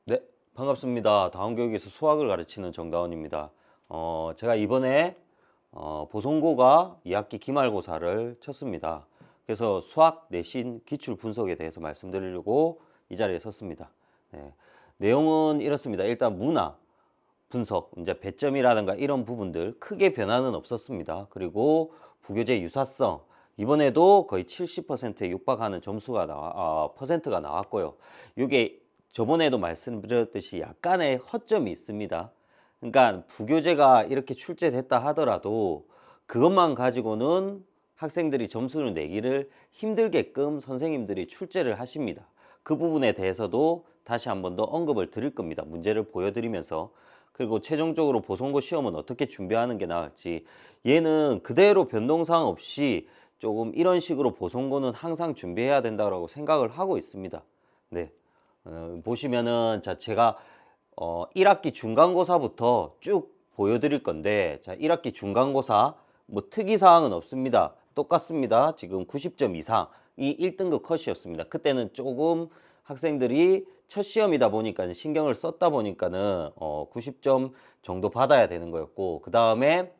네, 반갑습니다. 다원교육에서 수학을 가르치는 정다원입니다. 제가 이번에 보성고가 2학기 기말고사를 쳤습니다. 그래서 수학 내신 기출 분석에 대해서 말씀드리려고 이 자리에 섰습니다. 네, 내용은 이렇습니다. 일단 문화 분석, 이제 배점이라든가 이런 부분들 크게 변화는 없었습니다. 그리고 부교재 유사성, 이번에도 거의 70%에 육박하는 퍼센트가 나왔고요. 이게 저번에도 말씀드렸듯이 약간의 허점이 있습니다. 그러니까 부교재가 이렇게 출제됐다 하더라도 그것만 가지고는 학생들이 점수를 내기를 힘들게끔 선생님들이 출제를 하십니다. 그 부분에 대해서도 다시 한 번 더 언급을 드릴 겁니다. 문제를 보여드리면서. 그리고 최종적으로 보성고 시험은 어떻게 준비하는 게 나을지, 얘는 그대로 변동사항 없이 조금 이런 식으로 보성고는 항상 준비해야 된다고 생각을 하고 있습니다. 네. 보시면은 제가 1학기 중간고사부터 쭉 보여드릴 건데, 자, 1학기 중간고사 뭐 특이사항은 없습니다. 똑같습니다. 지금 90점 이상이 1등급 컷이었습니다. 그때는 조금 학생들이 첫 시험이다 보니까 신경을 썼다 보니까는 90점 정도 받아야 되는 거였고, 그 다음에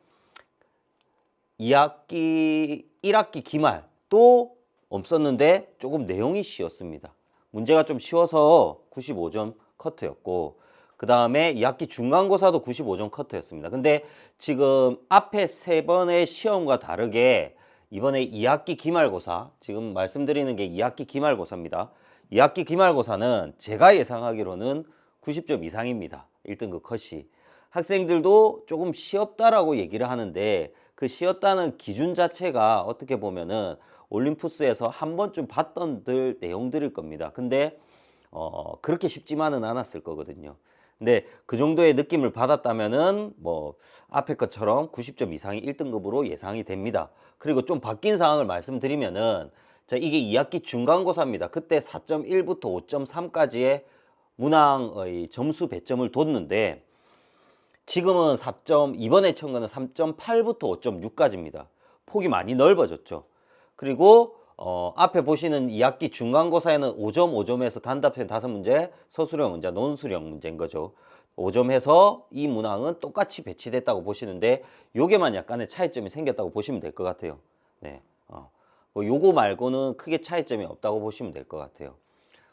2학기 1학기 기말 또 없었는데 조금 내용이 쉬웠습니다. 문제가 좀 쉬워서 95점 커트였고, 그 다음에 2학기 중간고사도 95점 커트였습니다. 근데 지금 앞에 세 번의 시험과 다르게 이번에 2학기 기말고사, 지금 말씀드리는 게 2학기 기말고사입니다. 2학기 기말고사는 제가 예상하기로는 90점 이상입니다. 1등급 컷이. 학생들도 조금 쉬웠다라고 얘기를 하는데, 그 쉬었다는 기준 자체가 어떻게 보면은 올림푸스에서 한 번쯤 봤던 내용들일 겁니다. 근데 그렇게 쉽지만은 않았을 거거든요. 근데 그 정도의 느낌을 받았다면은 뭐 앞에 것처럼 90점 이상이 1등급으로 예상이 됩니다. 그리고 좀 바뀐 상황을 말씀드리면은, 자, 이게 2학기 중간고사입니다. 그때 4.1부터 5.3까지의 문항의 점수 배점을 뒀는데, 지금은 이번에 천 거는 3.8부터 5.6까지입니다. 폭이 많이 넓어졌죠. 그리고 앞에 보시는 2학기 중간고사에는 5점, 5점에서 단답형 5문제, 서술형 문제, 논술형 문제인 거죠. 5점 해서 이 문항은 똑같이 배치됐다고 보시는데, 요게만 약간의 차이점이 생겼다고 보시면 될 것 같아요. 네. 요거 말고는 크게 차이점이 없다고 보시면 될 것 같아요.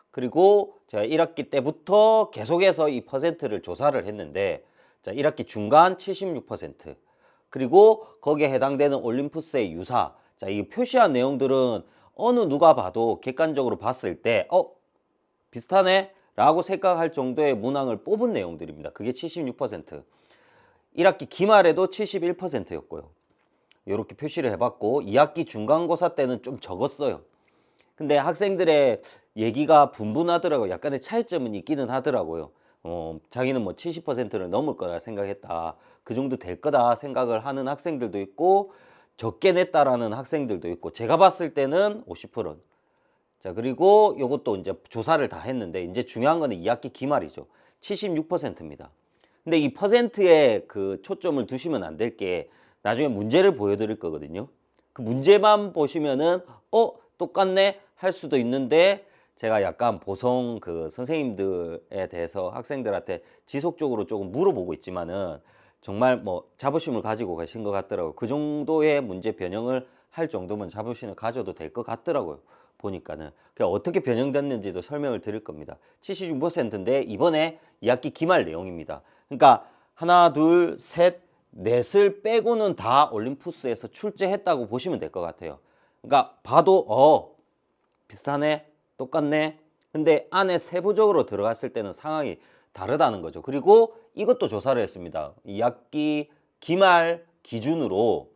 그리고 제가 1학기 때부터 계속해서 이 퍼센트를 조사를 했는데, 자, 1학기 중간 76%, 그리고 거기에 해당되는 올림푸스의 유사, 자, 이 표시한 내용들은 어느 누가 봐도 객관적으로 봤을 때 비슷하네? 라고 생각할 정도의 문항을 뽑은 내용들입니다. 그게 76%. 1학기 기말에도 71%였고요. 이렇게 표시를 해봤고, 2학기 중간고사 때는 좀 적었어요. 근데 학생들의 얘기가 분분하더라고요. 약간의 차이점은 있기는 하더라고요. 자기는 뭐 70%를 넘을 거라 생각했다. 그 정도 될 거다 생각을 하는 학생들도 있고, 적게 냈다라는 학생들도 있고, 제가 봤을 때는 50%. 자, 그리고 요것도 이제 조사를 다 했는데, 이제 중요한 거는 2학기 기말이죠. 76%입니다. 근데 이 퍼센트에 그 초점을 두시면 안 될 게, 나중에 문제를 보여드릴 거거든요. 그 문제만 보시면은 똑같네 할 수도 있는데, 제가 약간 보성 그 선생님들에 대해서 학생들한테 지속적으로 조금 물어보고 있지만은, 정말 뭐 자부심을 가지고 계신 것 같더라고요. 그 정도의 문제 변형을 할 정도면 자부심을 가져도 될 것 같더라고요. 보니까는. 어떻게 변형됐는지도 설명을 드릴 겁니다. 76%인데 이번에 2학기 기말 내용입니다. 그러니까 하나, 둘, 셋, 넷을 빼고는 다 올림푸스에서 출제했다고 보시면 될 것 같아요. 그러니까 봐도 비슷하네, 똑같네. 근데 안에 세부적으로 들어갔을 때는 상황이 다르다는 거죠. 그리고 이것도 조사를 했습니다. 2학기 기말 기준으로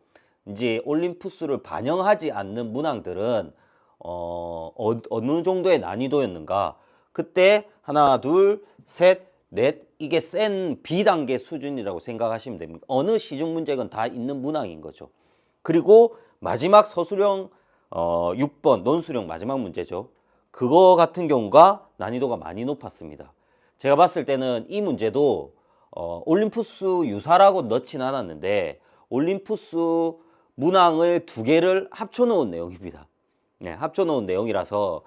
이제 올림푸스를 반영하지 않는 문항들은 어느 정도의 난이도였는가. 그때 하나, 둘, 셋, 넷, 이게 센 B단계 수준이라고 생각하시면 됩니다. 어느 시중 문제건 다 있는 문항인 거죠. 그리고 마지막 서술형 6번 논술형 마지막 문제죠. 그거 같은 경우가 난이도가 많이 높았습니다. 제가 봤을 때는 이 문제도 올림푸스 유사라고 넣진 않았는데, 올림푸스 문항을 두 개를 합쳐놓은 내용입니다. 네, 합쳐놓은 내용이라서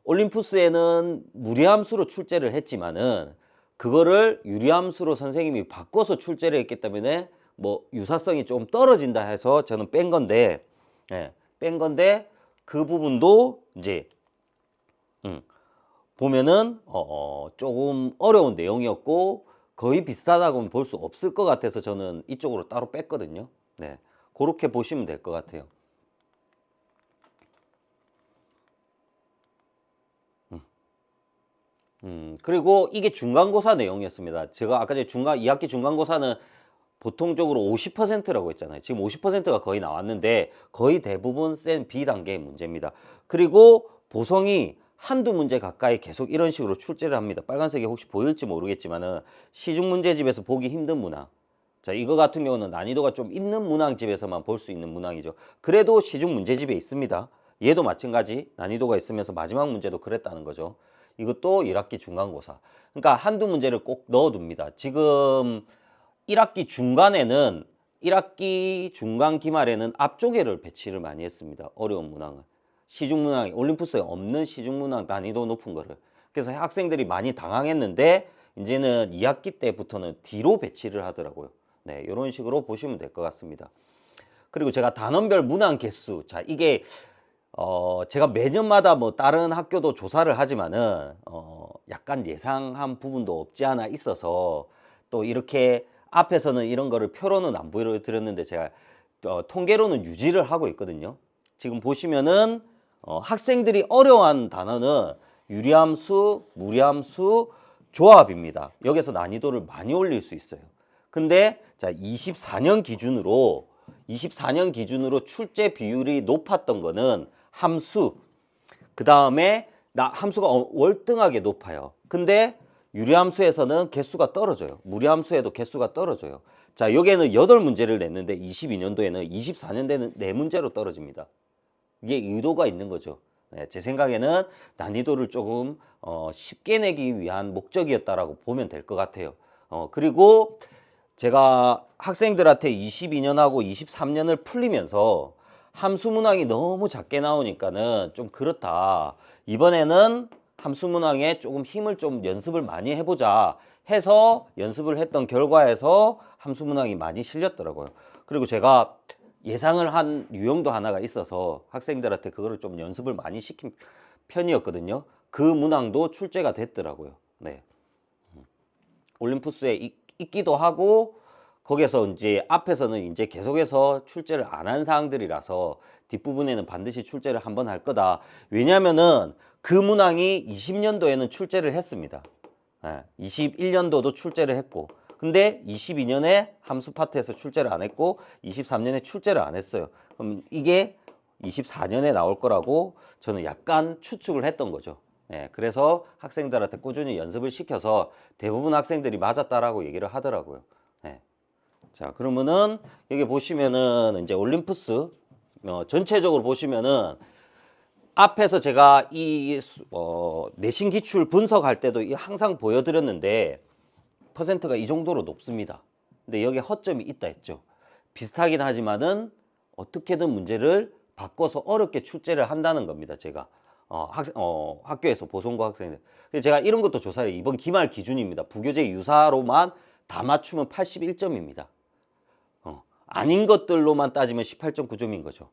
올림푸스에는 무리함수로 출제를 했지만은 그거를 유리함수로 선생님이 바꿔서 출제를 했기 때문에 뭐 유사성이 좀 떨어진다 해서 저는 뺀 건데, 예, 뺀 건데 그 부분도 이제 보면은 조금 어려운 내용이었고 거의 비슷하다고는 볼 수 없을 것 같아서 저는 이쪽으로 따로 뺐거든요. 네, 그렇게 보시면 될 것 같아요. 그리고 이게 중간고사 내용이었습니다. 제가 아까 전에 2학기 중간고사는 보통적으로 50%라고 했잖아요. 지금 50%가 거의 나왔는데 거의 대부분 센 B단계의 문제입니다. 그리고 보성이 한두 문제 가까이 계속 이런 식으로 출제를 합니다. 빨간색이 혹시 보일지 모르겠지만은 시중 문제집에서 보기 힘든 문항. 자, 이거 같은 경우는 난이도가 좀 있는 문항집에서만 볼 수 있는 문항이죠. 그래도 시중 문제집에 있습니다. 얘도 마찬가지 난이도가 있으면서 마지막 문제도 그랬다는 거죠. 이것도 1학기 중간고사. 그러니까 한두 문제를 꼭 넣어둡니다. 지금 1학기 중간에는 1학기 중간 기말에는 앞쪽에를 배치를 많이 했습니다. 어려운 문항은. 시중 문항이 올림푸스에 없는 시중 문항 난이도 높은 거를. 그래서 학생들이 많이 당황했는데 이제는 2학기 때부터는 뒤로 배치를 하더라고요. 네, 이런 식으로 보시면 될 것 같습니다. 그리고 제가 단원별 문항 개수. 자, 이게 제가 매년마다 뭐 다른 학교도 조사를 하지만은 약간 예상한 부분도 없지 않아 있어서 또 이렇게 앞에서는 이런 거를 표로는 안 보여드렸는데 제가 통계로는 유지를 하고 있거든요. 지금 보시면은 학생들이 어려워하는 단어는 유리함수, 무리함수, 조합입니다. 여기서 난이도를 많이 올릴 수 있어요. 근데 자 24년 기준으로 출제 비율이 높았던 거는 함수, 그 다음에 함수가 월등하게 높아요. 근데 유리함수에서는 개수가 떨어져요. 무리함수에도 개수가 떨어져요. 자, 여기에는 8문제를 냈는데 22년도에는 24년도에는 4문제로 떨어집니다. 이게 의도가 있는 거죠. 네, 제 생각에는 난이도를 조금 쉽게 내기 위한 목적이었다라고 보면 될 것 같아요. 그리고 제가 학생들한테 22년하고 23년을 풀리면서 함수 문항이 너무 작게 나오니까는 좀 그렇다. 이번에는 함수 문항에 조금 힘을 좀 연습을 많이 해보자 해서 연습을 했던 결과에서 함수 문항이 많이 실렸더라고요. 그리고 제가 예상을 한 유형도 하나가 있어서 학생들한테 그거를 좀 연습을 많이 시킨 편이었거든요. 그 문항도 출제가 됐더라고요. 네. 올림푸스에 있기도 하고 거기서 이제 앞에서는 이제 계속해서 출제를 안 한 사항들이라서 뒷부분에는 반드시 출제를 한번 할 거다. 왜냐면은 그 문항이 20년도에는 출제를 했습니다. 21년도도 출제를 했고 근데 22년에 함수 파트에서 출제를 안 했고 23년에 출제를 안 했어요. 그럼 이게 24년에 나올 거라고 저는 약간 추측을 했던 거죠. 그래서 학생들한테 꾸준히 연습을 시켜서 대부분 학생들이 맞았다라고 얘기를 하더라고요. 자, 그러면은 여기 보시면은 이제 올림푸스 전체적으로 보시면은 앞에서 제가 이 내신 기출 분석할 때도 항상 보여드렸는데 퍼센트가 이 정도로 높습니다. 근데 여기 허점이 있다 했죠. 비슷하긴 하지만은 어떻게든 문제를 바꿔서 어렵게 출제를 한다는 겁니다. 제가 학교에서 보성고 학생들. 그래서 제가 이런 것도 조사를 이번 기말 기준입니다. 부교재 유사로만 다 맞추면 81점입니다. 아닌 것들로만 따지면 18.9점인 거죠.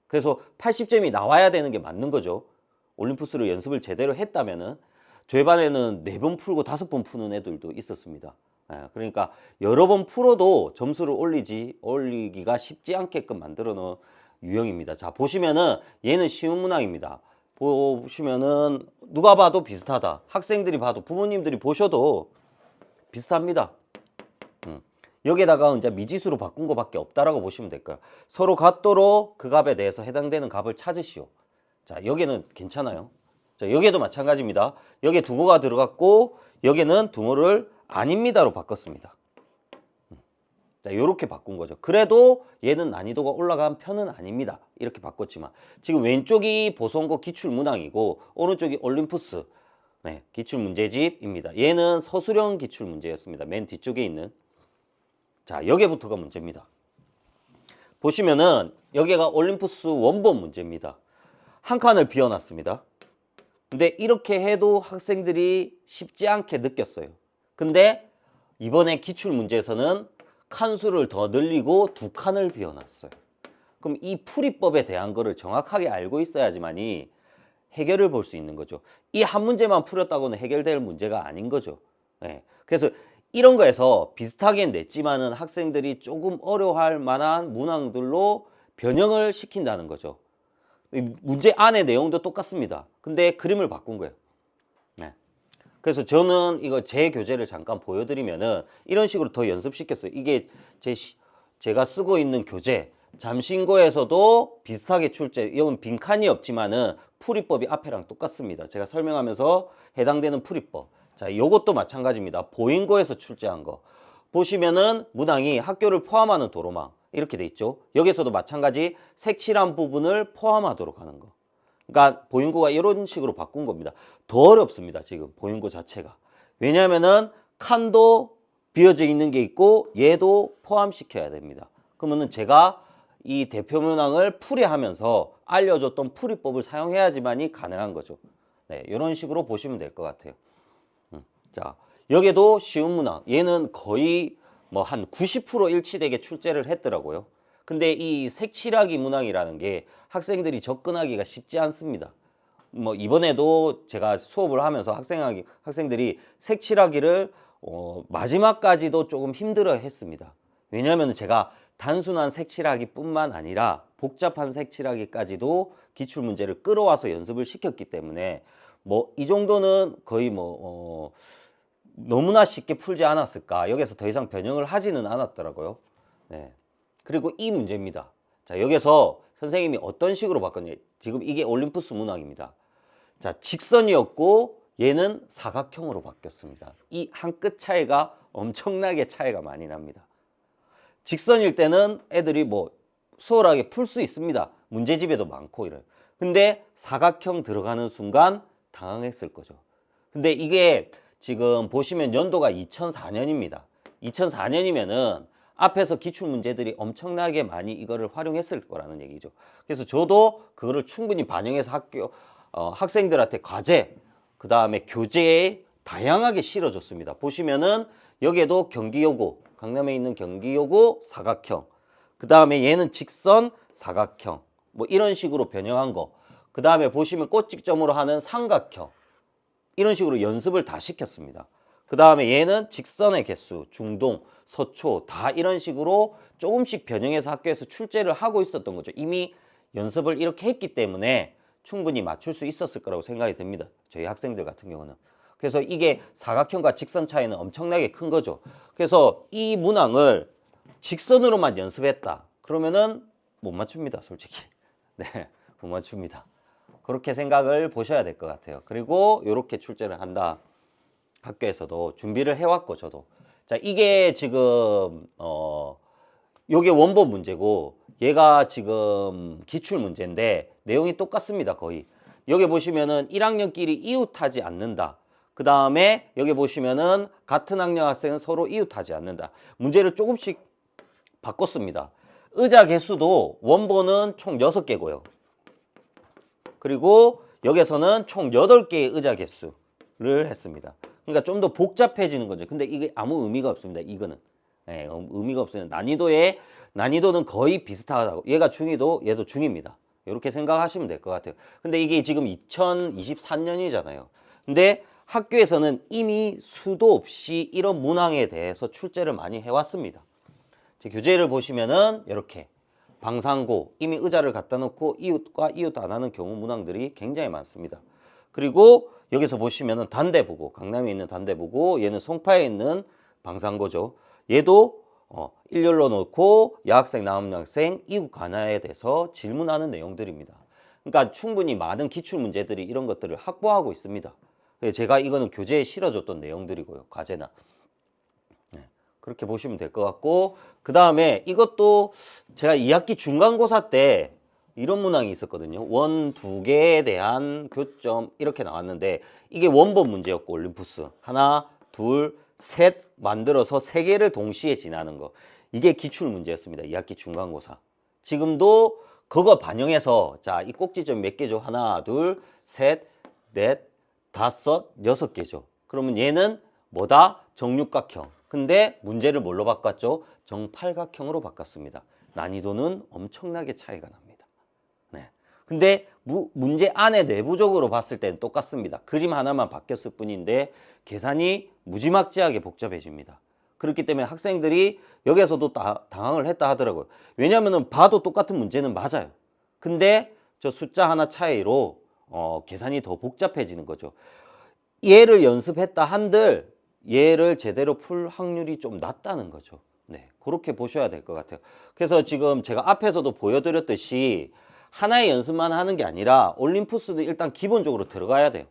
그래서 80점이 나와야 되는 게 맞는 거죠. 올림푸스를 연습을 제대로 했다면은 저희 반에는 4번 풀고 5번 푸는 애들도 있었습니다. 그러니까 여러 번 풀어도 점수를 올리기가 쉽지 않게끔 만들어 놓은 유형입니다. 자, 보시면은 얘는 쉬운 문항입니다. 보시면은 누가 봐도 비슷하다. 학생들이 봐도 부모님들이 보셔도 비슷합니다. 여기에다가 이제 미지수로 바꾼 것밖에 없다라고 보시면 될까요? 서로 같도록 그 값에 대해서 해당되는 값을 찾으시오. 자, 여기는 괜찮아요. 자, 여기에도 마찬가지입니다. 여기에 두고가 들어갔고 여기는 둥어를 아닙니다로 바꿨습니다. 자, 이렇게 바꾼 거죠. 그래도 얘는 난이도가 올라간 편은 아닙니다. 이렇게 바꿨지만 지금 왼쪽이 보성고 기출문항이고 오른쪽이 올림푸스 기출문제집입니다. 얘는 서술형 기출문제였습니다. 맨 뒤쪽에 있는. 자, 여기부터가 문제입니다. 보시면은 여기가 올림푸스 원본 문제입니다. 한 칸을 비워놨습니다. 근데 이렇게 해도 학생들이 쉽지 않게 느꼈어요. 근데 이번에 기출문제에서는 칸수를 더 늘리고 2칸을 비워놨어요. 그럼 이 풀이법에 대한 거를 정확하게 알고 있어야지만이 해결을 볼 수 있는 거죠. 이 한 문제만 풀었다고는 해결될 문제가 아닌 거죠. 네. 그래서 이런 거에서 비슷하게 냈지만은 학생들이 조금 어려워할 만한 문항들로 변형을 시킨다는 거죠. 문제 안의 내용도 똑같습니다. 근데 그림을 바꾼 거예요. 네. 그래서 저는 이거 제 교재를 잠깐 보여드리면은 이런 식으로 더 연습시켰어요. 이게 제가 쓰고 있는 교재, 잠신고에서도 비슷하게 출제, 이건 빈칸이 없지만은 풀이법이 앞에랑 똑같습니다. 제가 설명하면서 해당되는 풀이법. 자, 요것도 마찬가지입니다. 보인고에서 출제한 거. 보시면은 문항이 학교를 포함하는 도로망. 이렇게 돼 있죠. 여기서도 마찬가지 색칠한 부분을 포함하도록 하는 거. 그러니까 보인고가 이런 식으로 바꾼 겁니다. 더 어렵습니다. 지금 보인고 자체가. 왜냐하면은 칸도 비어져 있는 게 있고 얘도 포함시켜야 됩니다. 그러면은 제가 이 대표 문항을 풀이하면서 알려줬던 풀이법을 사용해야지만이 가능한 거죠. 네, 이런 식으로 보시면 될 것 같아요. 자, 여기도 쉬운 문항. 얘는 거의 뭐 한 90% 일치되게 출제를 했더라고요. 근데 이 색칠하기 문항이라는 게 학생들이 접근하기가 쉽지 않습니다. 뭐 이번에도 제가 수업을 하면서 학생들이 색칠하기를 마지막까지도 조금 힘들어 했습니다. 왜냐하면 제가 단순한 색칠하기뿐만 아니라 복잡한 색칠하기까지도 기출문제를 끌어와서 연습을 시켰기 때문에 뭐 이 정도는 거의 너무나 쉽게 풀지 않았을까. 여기서 더 이상 변형을 하지는 않았더라고요. 네. 그리고 이 문제입니다. 자, 여기서 선생님이 어떤 식으로 바꿨냐. 지금 이게 올림푸스 문항입니다. 자, 직선이었고 얘는 사각형으로 바뀌었습니다. 이 한 끗 차이가 엄청나게 차이가 많이 납니다. 직선일 때는 애들이 뭐 수월하게 풀 수 있습니다. 문제집에도 많고 이래요. 근데 사각형 들어가는 순간 당황했을 거죠. 근데 이게 지금 보시면 연도가 2004년입니다. 2004년이면은 앞에서 기출문제들이 엄청나게 많이 이거를 활용했을 거라는 얘기죠. 그래서 저도 그거를 충분히 반영해서 학생들한테 과제, 그 다음에 교재에 다양하게 실어줬습니다. 보시면은 여기에도 경기여고, 강남에 있는 경기여고 사각형, 그 다음에 얘는 직선 사각형, 뭐 이런 식으로 변형한 거, 그 다음에 보시면 꽃직점으로 하는 삼각형, 이런 식으로 연습을 다 시켰습니다. 그 다음에 얘는 직선의 개수, 중동, 서초 다 이런 식으로 조금씩 변형해서 학교에서 출제를 하고 있었던 거죠. 이미 연습을 이렇게 했기 때문에 충분히 맞출 수 있었을 거라고 생각이 듭니다. 저희 학생들 같은 경우는. 그래서 이게 사각형과 직선 차이는 엄청나게 큰 거죠. 그래서 이 문항을 직선으로만 연습했다. 그러면은 못 맞춥니다, 솔직히. 네, 못 맞춥니다. 그렇게 생각을 보셔야 될 것 같아요. 그리고 이렇게 출제를 한다. 학교에서도 준비를 해왔고 저도. 자, 이게 지금 요게 원본 문제고 얘가 지금 기출 문제인데 내용이 똑같습니다, 거의. 여기 보시면은 1학년끼리 이웃하지 않는다. 그 다음에 여기 보시면은 같은 학년 학생은 서로 이웃하지 않는다. 문제를 조금씩 바꿨습니다. 의자 개수도 원본은 총 6개고요. 그리고 여기서는 총 8개의 의자 개수를 했습니다. 그러니까 좀 더 복잡해지는 거죠. 근데 이게 아무 의미가 없습니다. 이거는. 네, 의미가 없어요. 난이도는 거의 비슷하다고. 얘가 중2도 얘도 중2입니다. 이렇게 생각하시면 될 것 같아요. 근데 이게 지금 2023년이잖아요. 근데 학교에서는 이미 수도 없이 이런 문항에 대해서 출제를 많이 해왔습니다. 제 교재를 보시면은 이렇게 방상고, 이미 의자를 갖다 놓고 이웃과 이웃 안 하는 경우 문항들이 굉장히 많습니다. 그리고 여기서 보시면은 단대부고, 강남에 있는 단대부고, 얘는 송파에 있는 방상고죠. 얘도 일렬로 놓고 여학생, 남학생, 이웃 관할에 대해서 질문하는 내용들입니다. 그러니까 충분히 많은 기출 문제들이 이런 것들을 확보하고 있습니다. 제가 이거는 교재에 실어줬던 내용들이고요, 과제나. 그렇게 보시면 될 것 같고, 그 다음에 이것도 제가 2학기 중간고사 때 이런 문항이 있었거든요. 원 2개에 대한 교점 이렇게 나왔는데 이게 원본 문제였고 올림푸스 하나, 둘, 셋 만들어서 3개를 동시에 지나는 거. 이게 기출 문제였습니다. 2학기 중간고사. 지금도 그거 반영해서 자, 이 꼭지점 몇 개죠? 하나, 둘, 셋, 넷, 다섯, 6개죠. 그러면 얘는 뭐다? 정육각형. 근데 문제를 뭘로 바꿨죠? 정팔각형으로 바꿨습니다. 난이도는 엄청나게 차이가 납니다. 네. 근데 문제 안에 내부적으로 봤을 때는 똑같습니다. 그림 하나만 바뀌었을 뿐인데 계산이 무지막지하게 복잡해집니다. 그렇기 때문에 학생들이 여기에서도 당황을 했다 하더라고요. 왜냐하면 봐도 똑같은 문제는 맞아요. 근데 저 숫자 하나 차이로 계산이 더 복잡해지는 거죠. 얘를 연습했다 한들 얘를 제대로 풀 확률이 좀 낮다는 거죠. 네, 그렇게 보셔야 될 것 같아요. 그래서 지금 제가 앞에서도 보여드렸듯이 하나의 연습만 하는 게 아니라 올림푸스는 일단 기본적으로 들어가야 돼요.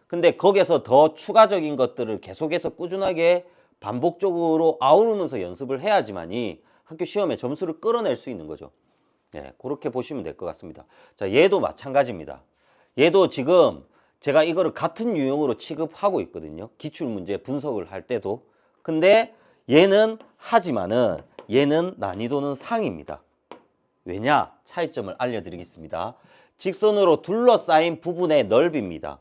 근데 거기에서 더 추가적인 것들을 계속해서 꾸준하게 반복적으로 아우르면서 연습을 해야지만이 학교 시험에 점수를 끌어낼 수 있는 거죠. 네, 그렇게 보시면 될 것 같습니다. 자, 얘도 마찬가지입니다. 얘도 지금 제가 이거를 같은 유형으로 취급하고 있거든요. 기출문제 분석을 할 때도. 근데 얘는 하지만은 얘는 난이도는 상입니다. 왜냐? 차이점을 알려드리겠습니다. 직선으로 둘러싸인 부분의 넓이입니다.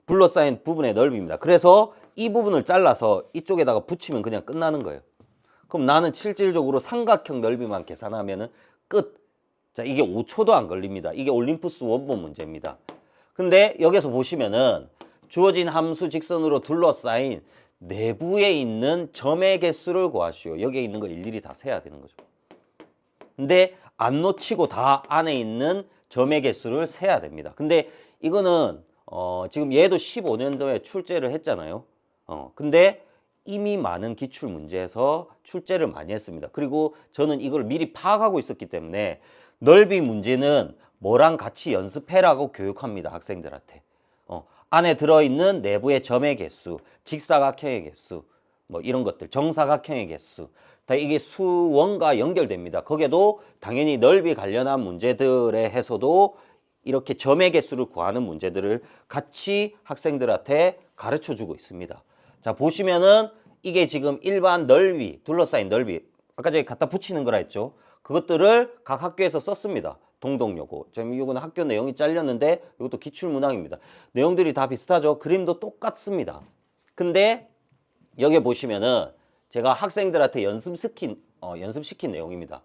둘러싸인 부분의 넓이입니다. 그래서 이 부분을 잘라서 이쪽에다가 붙이면 그냥 끝나는 거예요. 그럼 나는 실질적으로 삼각형 넓이만 계산하면은 끝. 자, 이게 5초도 안 걸립니다. 이게 올림푸스 원본 문제입니다. 근데 여기서 보시면은 주어진 함수 직선으로 둘러싸인 내부에 있는 점의 개수를 구하시오. 여기에 있는 거 일일이 다 세야 되는 거죠. 근데 안 놓치고 다 안에 있는 점의 개수를 세야 됩니다. 근데 이거는 지금 얘도 15년도에 출제를 했잖아요. 근데 이미 많은 기출 문제에서 출제를 많이 했습니다. 그리고 저는 이걸 미리 파악하고 있었기 때문에 넓이 문제는 뭐랑 같이 연습해라고 교육합니다. 학생들한테. 안에 들어있는 내부의 점의 개수, 직사각형의 개수, 뭐 이런 것들, 정사각형의 개수, 다 이게 수원과 연결됩니다. 거기에도 당연히 넓이 관련한 문제들에 해서도 이렇게 점의 개수를 구하는 문제들을 같이 학생들한테 가르쳐 주고 있습니다. 자, 보시면은 이게 지금 일반 넓이, 둘러싸인 넓이, 아까 전에 갖다 붙이는 거라 했죠. 그것들을 각 학교에서 썼습니다. 동동요거. 지금 이거는 학교 내용이 잘렸는데 이것도 기출문항입니다. 내용들이 다 비슷하죠. 그림도 똑같습니다. 근데 여기 보시면은 제가 학생들한테 연습시킨 내용입니다.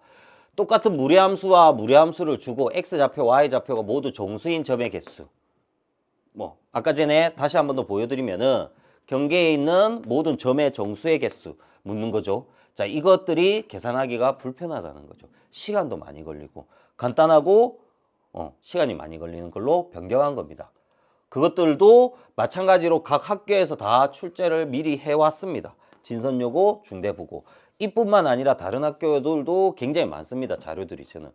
똑같은 무리함수와 무리함수를 주고 x좌표, y좌표가 모두 정수인 점의 개수. 뭐 아까 전에 다시 한 번 더 보여드리면은 경계에 있는 모든 점의 정수의 개수 묻는 거죠. 자, 이것들이 계산하기가 불편하다는 거죠. 시간도 많이 걸리고 간단하고 시간이 많이 걸리는 걸로 변경한 겁니다. 그것들도 마찬가지로 각 학교에서 다 출제를 미리 해왔습니다. 진선여고, 중대부고. 이뿐만 아니라 다른 학교들도 굉장히 많습니다. 자료들이 저는.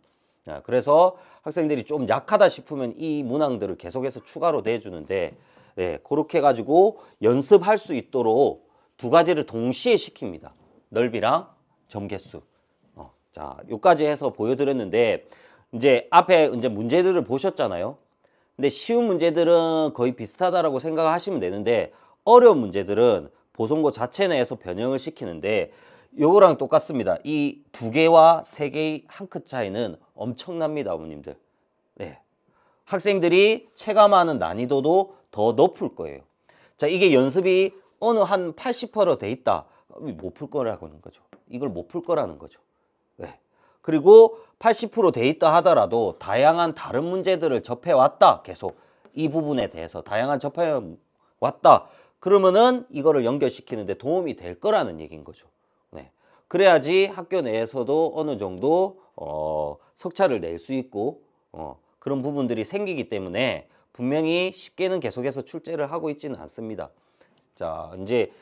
그래서 학생들이 좀 약하다 싶으면 이 문항들을 계속해서 추가로 내주는데 네, 그렇게 해가지고 연습할 수 있도록 두 가지를 동시에 시킵니다. 넓이랑 점개수. 자, 요까지 해서 보여드렸는데 이제 앞에 이제 문제들을 보셨잖아요. 근데 쉬운 문제들은 거의 비슷하다라고 생각하시면 되는데 어려운 문제들은 보송고 자체 내에서 변형을 시키는데 요거랑 똑같습니다. 이 두 개와 세 개의 한 끗 차이는 엄청납니다, 어머님들. 네. 학생들이 체감하는 난이도도 더 높을 거예요. 자, 이게 연습이 어느 한 80% 돼 있다. 못 풀 거라는 거죠. 이걸 못 풀 거라는 거죠. 네. 그리고 80% 돼 있다 하더라도 다양한 다른 문제들을 접해왔다. 계속 이 부분에 대해서 다양한 접해왔다. 그러면은 이거를 연결시키는데 도움이 될 거라는 얘기인 거죠. 네. 그래야지 학교 내에서도 어느 정도 석차를 낼 수 있고 그런 부분들이 생기기 때문에 분명히 쉽게는 계속해서 출제를 하고 있지는 않습니다. 자, 이제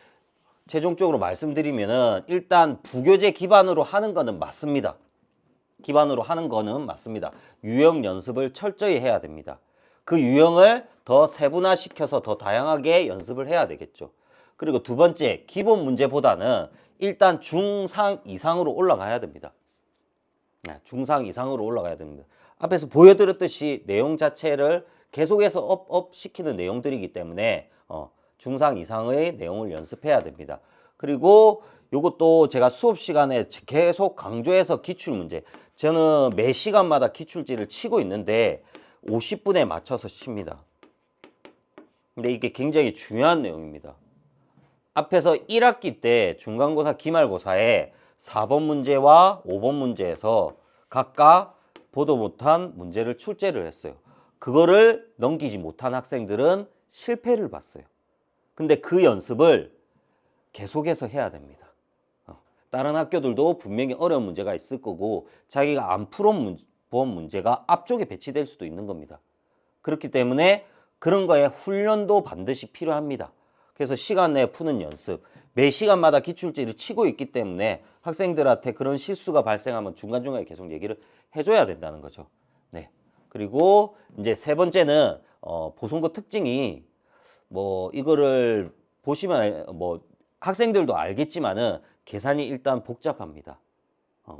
최종적으로 말씀드리면은 일단 부교재 기반으로 하는 거는 맞습니다. 기반으로 하는 거는 맞습니다. 유형 연습을 철저히 해야 됩니다. 그 유형을 더 세분화시켜서 더 다양하게 연습을 해야 되겠죠. 그리고 두 번째, 기본 문제보다는 일단 중상 이상으로 올라가야 됩니다. 중상 이상으로 올라가야 됩니다. 앞에서 보여드렸듯이 내용 자체를 계속해서 업 시키는 내용들이기 때문에 중상 이상의 내용을 연습해야 됩니다. 그리고 이것도 제가 수업 시간에 계속 강조해서 기출문제, 저는 매 시간마다 기출지를 치고 있는데 50분에 맞춰서 칩니다. 근데 이게 굉장히 중요한 내용입니다. 앞에서 1학기 때 중간고사, 기말고사에 4번 문제와 5번 문제에서 각각 보도 못한 문제를 출제를 했어요. 그거를 넘기지 못한 학생들은 실패를 봤어요. 근데 그 연습을 계속해서 해야 됩니다. 다른 학교들도 분명히 어려운 문제가 있을 거고 자기가 안 풀어본 문제가 앞쪽에 배치될 수도 있는 겁니다. 그렇기 때문에 그런 거에 훈련도 반드시 필요합니다. 그래서 시간 내에 푸는 연습, 매 시간마다 기출지를 치고 있기 때문에 학생들한테 그런 실수가 발생하면 중간중간에 계속 얘기를 해줘야 된다는 거죠. 네. 그리고 이제 세 번째는 보송고 특징이 뭐 이거를 보시면 뭐 학생들도 알겠지만은 계산이 일단 복잡합니다.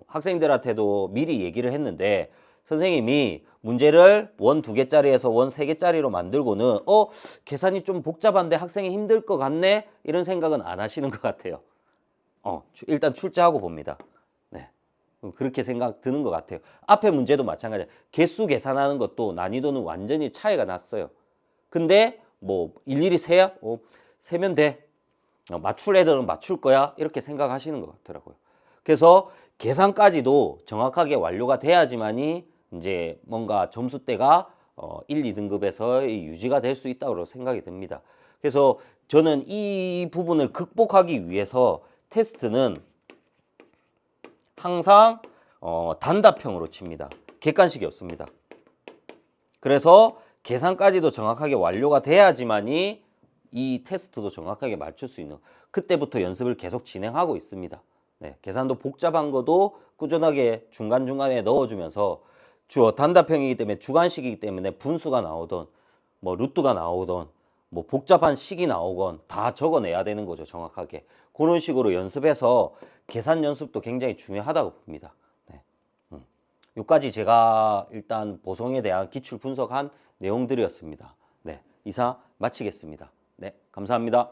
학생들한테도 미리 얘기를 했는데 선생님이 문제를 원 2개짜리에서 원 3개짜리로 만들고는 계산이 좀 복잡한데 학생이 힘들 것 같네 이런 생각은 안 하시는 것 같아요. 일단 출제하고 봅니다. 네. 그렇게 생각 드는 것 같아요. 앞에 문제도 마찬가지예요. 개수 계산하는 것도 난이도는 완전히 차이가 났어요. 근데 뭐 일일이 세야? 세면 돼. 맞출 애들은 맞출 거야. 이렇게 생각하시는 것 같더라고요. 그래서 계산까지도 정확하게 완료가 돼야지만이 이제 뭔가 점수대가 1, 2등급에서 유지가 될 수 있다고 생각이 듭니다. 그래서 저는 이 부분을 극복하기 위해서 테스트는 항상 단답형으로 칩니다. 객관식이 없습니다. 그래서 계산까지도 정확하게 완료가 돼야지만이 이 테스트도 정확하게 맞출 수 있는 그때부터 연습을 계속 진행하고 있습니다. 네, 계산도 복잡한 것도 꾸준하게 중간중간에 넣어주면서 단답형이기 때문에 주관식이기 때문에 분수가 나오던 뭐 루트가 나오던 뭐 복잡한 식이 나오건 다 적어내야 되는 거죠. 정확하게 그런 식으로 연습해서 계산 연습도 굉장히 중요하다고 봅니다. 네. 여기까지 제가 일단 보송에 대한 기출 분석한 내용들이었습니다. 네, 이상 마치겠습니다. 네, 감사합니다.